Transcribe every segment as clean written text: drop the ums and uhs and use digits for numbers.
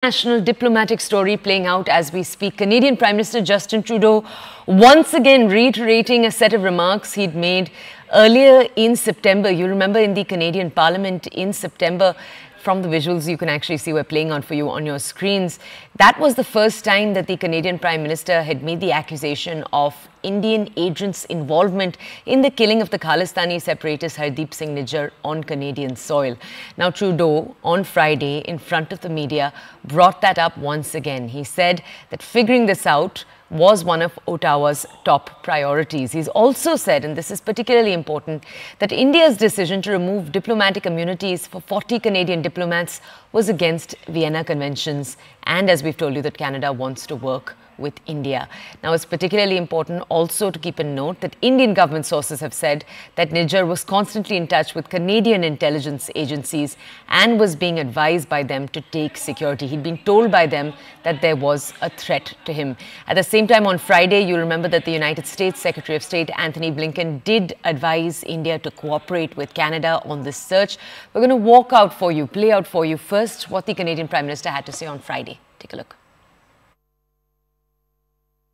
National diplomatic story playing out as we speak. Canadian Prime Minister Justin Trudeau once again reiterating a set of remarks he'd made earlier in September. You remember in the Canadian Parliament in September, from the visuals you can actually see we're playing out for you on your screens. That was the first time that the Canadian Prime Minister had made the accusation of Indian agents' involvement in the killing of the Khalistani separatist Hardeep Singh Nijjar on Canadian soil. Now Trudeau, on Friday, in front of the media, brought that up once again. He said that figuring this out was one of Ottawa's top priorities. He's also said, and this is particularly important, that India's decision to remove diplomatic immunities for 40 Canadian diplomats was against Vienna Conventions. And as we've told you, that Canada wants to work with India. Now, it's particularly important also to keep in note that Indian government sources have said that Nijjar was constantly in touch with Canadian intelligence agencies and was being advised by them to take security. He'd been told by them that there was a threat to him. At the same time, on Friday, you remember that the United States Secretary of State Anthony Blinken did advise India to cooperate with Canada on this search. We're going to play out for you first what the Canadian Prime Minister had to say on Friday. Take a look.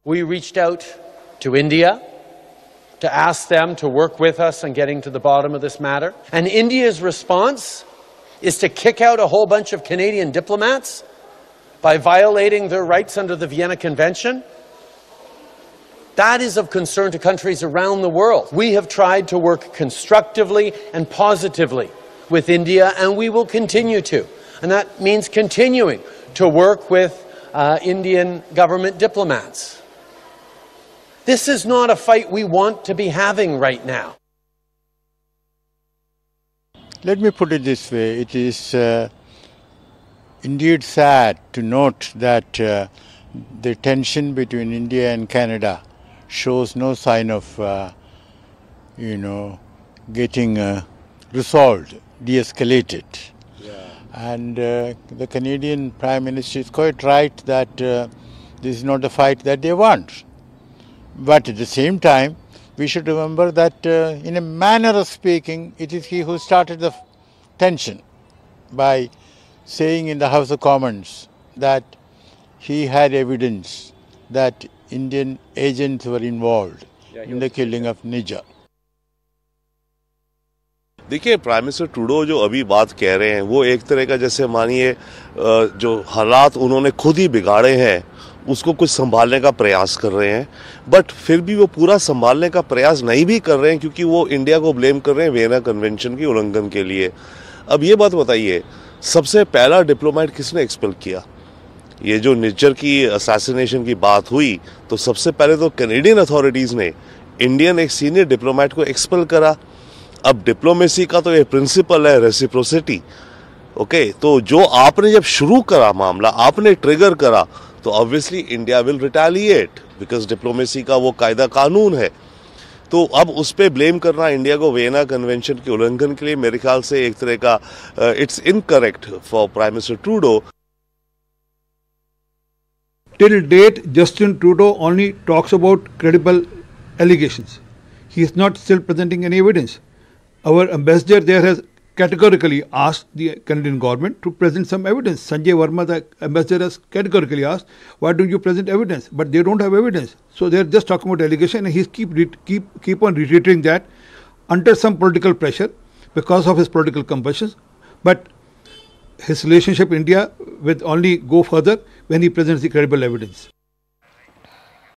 We reached out to India to ask them to work with us on getting to the bottom of this matter. And India's response is to kick out a whole bunch of Canadian diplomats by violating their rights under the Vienna Convention. That is of concern to countries around the world. We have tried to work constructively and positively with India, and we will continue to. And that means continuing to work with Indian government diplomats. This is not a fight we want to be having right now. Let me put it this way. It is indeed sad to note that the tension between India and Canada shows no sign of, getting resolved, de-escalated. Yeah. And the Canadian Prime Minister is quite right that this is not the fight that they want. But at the same time, we should remember that in a manner of speaking, it is he who started the tension by saying in the House of Commons that he had evidence that Indian agents were involved in the killing of Nijjar. देखिए, prime minister Trudeau जो अभी बात कह रहे हैं वो एक तरह का जैसे मानिए जो हालात उन्होंने खुद ही बिगाड़े हैं उसको कुछ संभालने का प्रयास कर रहे हैं, बट फिर भी वो पूरा संभालने का प्रयास नहीं भी कर रहे हैं क्योंकि वो इंडिया को ब्लेम कर रहे हैं वियना कन्वेंशन की उल्लंघन के लिए। अब ये बात बताइए, सबसे पहला डिप्लोमेट किसने एक्सपेल किया? ये जो निज्जर की असैसिनेशन की बात हुई तो सबसे पहले तो कैनेडियन अथॉरिटीज़ ने इंडियन एक सीनियर डिप्लोमेट को एक्सपेल करा। अब डिप्लोमेसी का तो ये प्रिंसिपल है रेसिप्रोसिटी, ओके? तो जो आपने जब शुरू करा मामला, आपने ट्रिगर करा, तो obviously India will retaliate because diplomacy का वो कायदा कानून है। तो अब उस पे ब्लेम करना इंडिया को वियना कन्वेंशन के उल्लंघन के लिए मेरे ख्याल से एक तरह का it's incorrect for prime minister Trudeau. Till date, Justin Trudeau only talks about credible allegations. He is not still presenting any evidence. Our ambassador there has categorically asked the Canadian government to present some evidence. Sanjay Verma, the ambassador, has categorically asked, why don't you present evidence? But they don't have evidence. So they are just talking about allegation, and he keep on reiterating that under some political pressure because of his political compulsions. But his relationship with India will only go further when he presents the credible evidence.